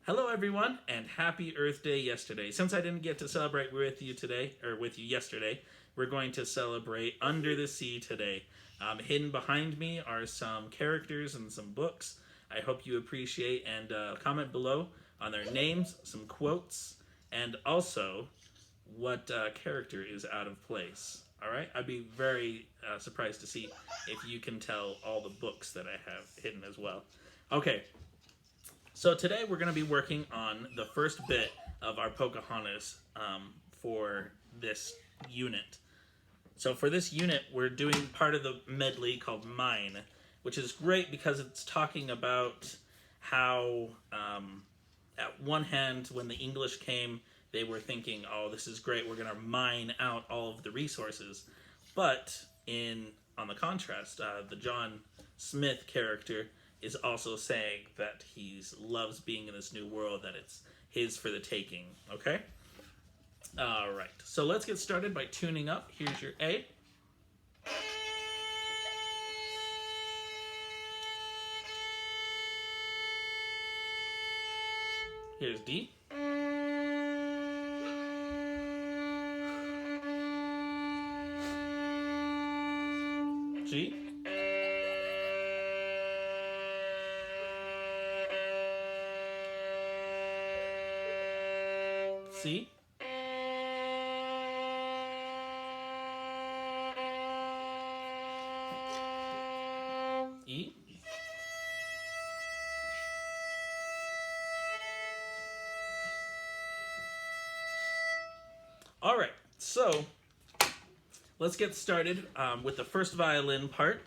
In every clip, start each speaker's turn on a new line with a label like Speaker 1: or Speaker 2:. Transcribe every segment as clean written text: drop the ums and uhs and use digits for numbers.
Speaker 1: Hello, everyone, and happy Earth Day yesterday. Since I didn't get to celebrate with you today, or with you yesterday, we're going to celebrate Under the Sea today. Hidden behind me are some characters and some books. I hope you appreciate and comment below on their names, some quotes, and also what character is out of place. All right? I'd be very surprised to see if you can tell all the books that I have hidden as well. Okay, so today we're going to be working on the first bit of our Pocahontas for this unit. So for this unit, we're doing part of the medley called Mine, which is great because it's talking about how, at one hand, when the English came, they were thinking, oh, this is great, we're going to mine out all of the resources. But on the contrast, the John Smith character is also saying that he loves being in this new world, that it's his for the taking, okay? All right, so let's get started by tuning up. Here's your A. Here's D. G. C. E. All right, so let's get started with the first violin part.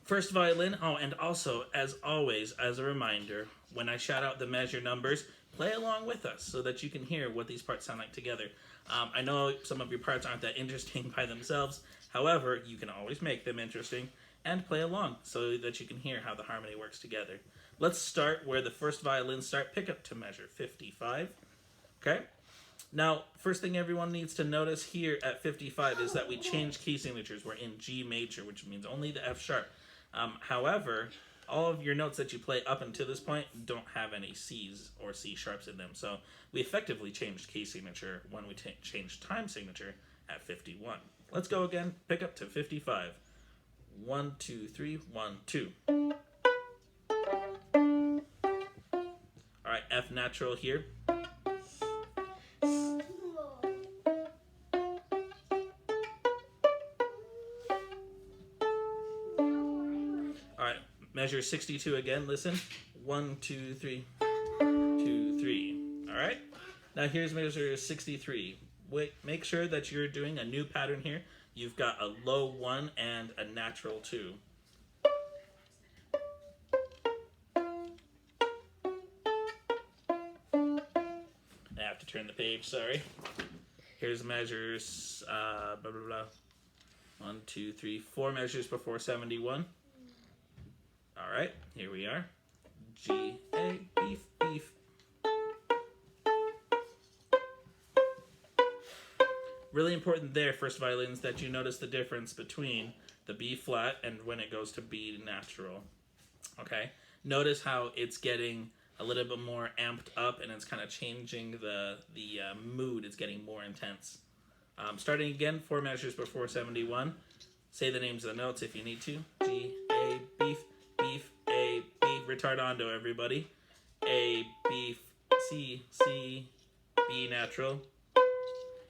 Speaker 1: First violin, oh, and also, as always, as a reminder, when I shout out the measure numbers, play along with us so that you can hear what these parts sound like together. I know some of your parts aren't that interesting by themselves. However, you can always make them interesting and play along so that you can hear how the harmony works together. Let's start where the first violins start. Pick up to measure 55. Okay? Now, first thing everyone needs to notice here at 55 is that we changed key signatures. We're in G major, which means only the F sharp. However, all of your notes that you play up until this point don't have any C's or C sharps in them. So we effectively changed key signature when we changed time signature at 51. Let's go again. Pick up to 55. 1, 2, 3, 1, 2. All right, F natural here. Measure 62 again, listen. 1, 2, 3, 2, 3. All right? Now here's measure 63. Make sure that you're doing a new pattern here. You've got a low 1 and a natural 2. I have to turn the page, sorry. Here's measures, blah, blah, blah. 1, 2, 3, 4 measures before 71. All right, here we are. G, A, beef, beef. Really important there, first violins, that you notice the difference between the B flat and when it goes to B natural. Okay? Notice how it's getting a little bit more amped up and it's kind of changing the mood. It's getting more intense. Starting again, 4 measures before 71. Say the names of the notes if you need to. G, A, beef, beef, A, beef, retardando, everybody. A, beef, C, C, B natural.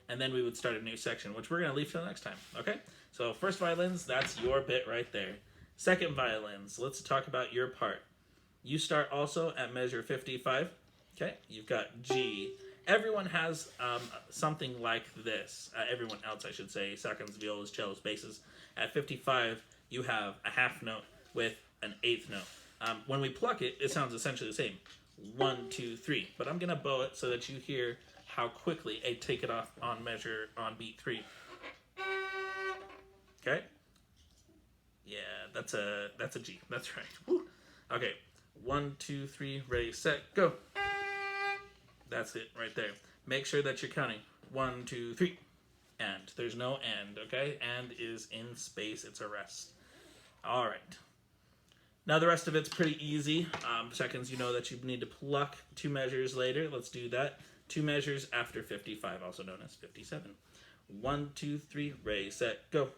Speaker 1: And then we would start a new section, which we're going to leave till next time, okay? So first violins, that's your bit right there. Second violins, let's talk about your part. You start also at measure 55, okay? You've got G. Everyone has something like this. Everyone else, I should say, seconds, violas, cellos, basses. At 55, you have a half note with an eighth note. When we pluck it, it sounds essentially the same. 1, 2, 3. But I'm going to bow it so that you hear how quickly I take it off on measure on beat 3. Okay? Yeah, that's a G. That's right. Woo. Okay. 1, 2, 3, ready, set, go. That's it right there. Make sure that you're counting. 1, 2, 3. And. There's no and, okay? And is in space. It's a rest. All right. Now the rest of it's pretty easy. Seconds, you know that you need to pluck 2 measures later. Let's do that. 2 measures after 55, also known as 57. 1, 2, 3, ready, set, go.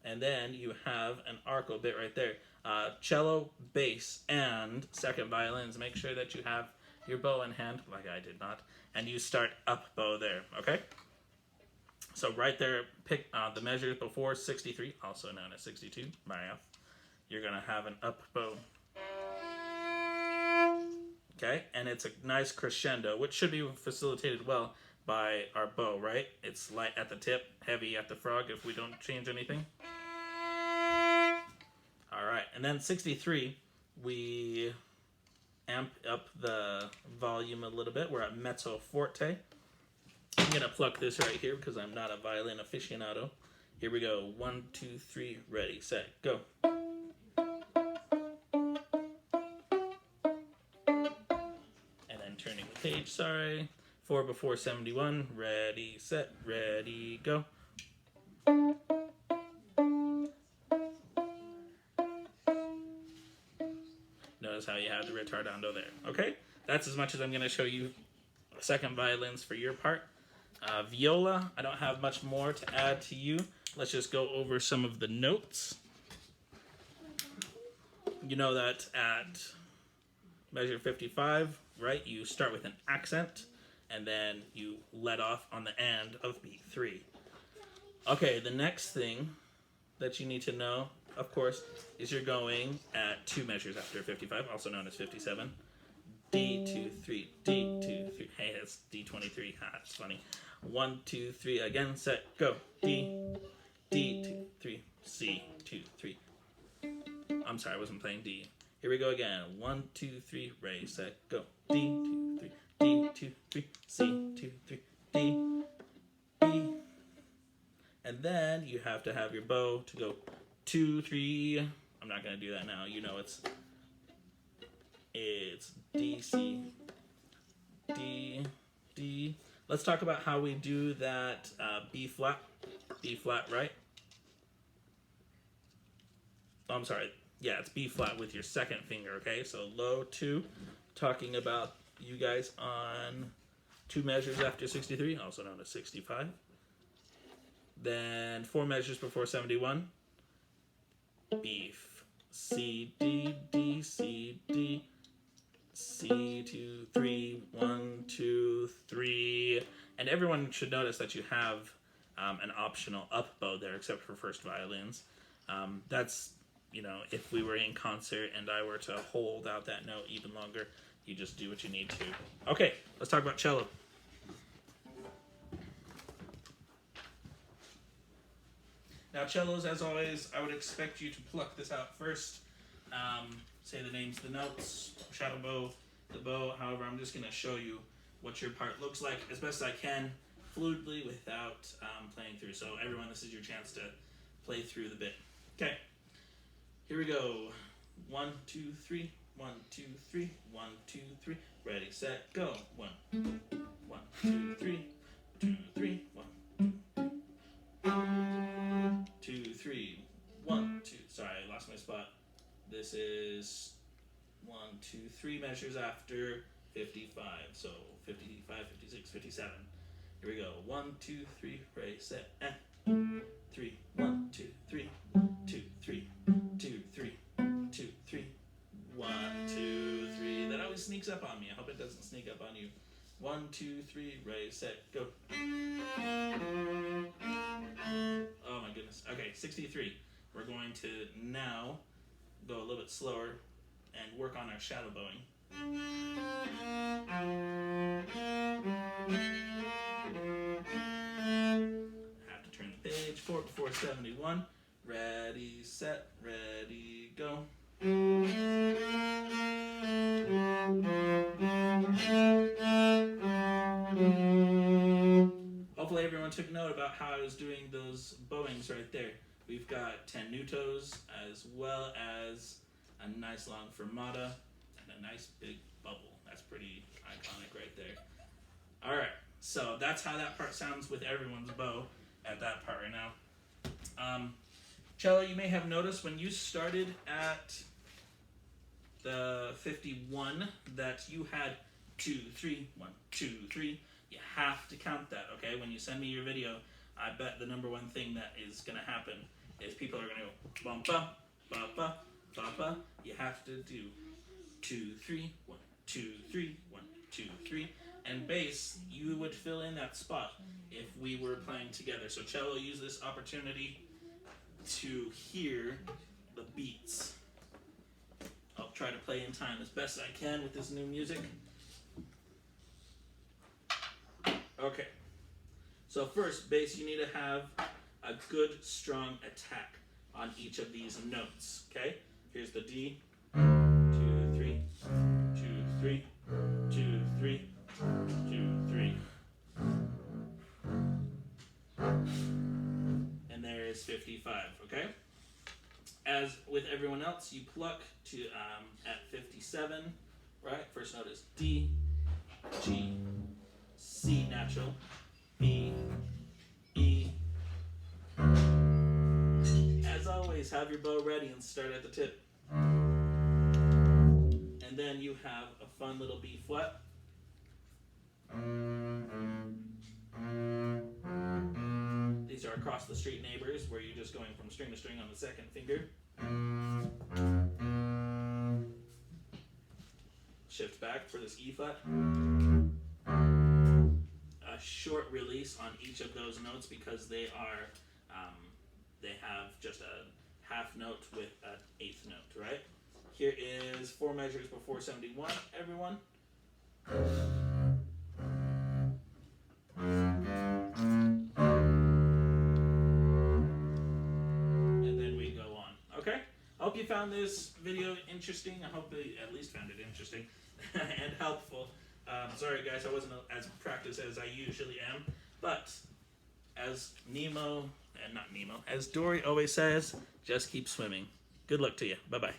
Speaker 1: And then you have an arco bit right there. Cello, bass, and second violins. Make sure that you have your bow in hand, like I did not, and you start up bow there, okay? So right there, pick the measures before 63, also known as 62, by F. You're going to have an up bow. Okay, and it's a nice crescendo, which should be facilitated well by our bow, right? It's light at the tip, heavy at the frog if we don't change anything. All right, and then 63, we amp up the volume a little bit. We're at mezzo forte. I'm going to pluck this right here because I'm not a violin aficionado. Here we go. 1, 2, 3, ready, set, go. And then turning the page, sorry. 4 before 71, ready, set, ready, go. Notice how you have the retardando there. Okay, that's as much as I'm going to show you second violins for your part. Viola, I don't have much more to add to you. Let's just go over some of the notes. You know that at measure 55, right, you start with an accent, and then you let off on the end of beat 3. Okay, the next thing that you need to know, of course, is you're going at 2 measures after 55, also known as 57. D, 2, 3, D, 2, 3. Hey, that's D23. Ha, it's funny. 1, 2, 3, again, set, go. D, D, 2, 3, C, 2, 3. I'm sorry, I wasn't playing D. Here we go again. 1, 2, 3, ready, set, go. D, 2, 3, D, 2, 3, C, 2, 3, D, B. And then you have to have your bow to go 2, 3. I'm not going to do that now. You know it's D, C, D, D. Let's talk about how we do that B flat, right? Oh, I'm sorry. Yeah, it's B flat with your second finger, okay? So low 2, talking about you guys on 2 measures after 63, also known as 65. Then 4 measures before 71. Beef, C, D, D, C, D, C, 2, 3, 1, 2, 3. And everyone should notice that you have an optional up bow there, except for first violins. That's, you know, if we were in concert and I were to hold out that note even longer, you just do what you need to. Okay, let's talk about cello. Now, cellos, as always, I would expect you to pluck this out first. Say the names of the notes, shadow bow, the bow. However, I'm just going to show you what your part looks like as best I can, fluidly, without playing through. So, everyone, this is your chance to play through the bit. Okay, here we go. 1, 2, 3. 1, 2, 3. 1, 2, 3. Ready, set, go. 1, 1, 2, 3. 2, 3. 1, 2, 3. 1, 2. Sorry, I lost my spot. This is 1, 2, 3 measures after 55. So 55, 56, 57. Here we go. 1, 2, 3. Ready, set, 3. 1, 2, 3. 2, 3. 2, 3. 2, 3. 1, 2, 3. That always sneaks up on me. I hope it doesn't sneak up on you. 1, 2, 3. Ready, set, go. Oh my goodness. Okay, 63. We're going to now go a little bit slower and work on our shadow bowing. Have to turn the page. 4 before 71. Ready, set, ready, go. Hopefully everyone took note about how I was doing those bowings right there. We've got tenutos as well as a nice long fermata and a nice big bubble. That's pretty iconic right there. All right, so that's how that part sounds with everyone's bow. at that part right now. Cello, you may have noticed when you started at the 51 that you had 2, 3, 1, 2, 3. You have to count that, okay? When you send me your video, I bet the number one thing that is going to happen is people are going to go bumpa, bumpa, bumpa. You have to do 2, 3, 1, 2, 3, 1, 2, 3. And bass, you would fill in that spot if we were playing together. So cello, use this opportunity to hear the beats. I'll try to play in time as best I can with this new music. Okay. So first, bass, you need to have a good, strong attack on each of these notes. Okay? Here's the D. 2, 3, 2, 3, 2, 3, 2, 3. And there is 55, okay? As with everyone else, you pluck to at 57, right? First note is D, G, C natural, B, E. As always, have your bow ready and start at the tip. And then you have a fun little B flat. These are across the street neighbors where you're just going from string to string on the second finger. Shift back for this E flat. A short release on each of those notes because they have just a half note with an eighth note, right? Here is 4 measures before 71, everyone. And then we go on. Okay? I hope you found this video interesting. I hope you at least found it interesting and helpful. Sorry guys, I wasn't as practiced as I usually am, but as as Dory always says, just keep swimming. Good luck to you. Bye-bye.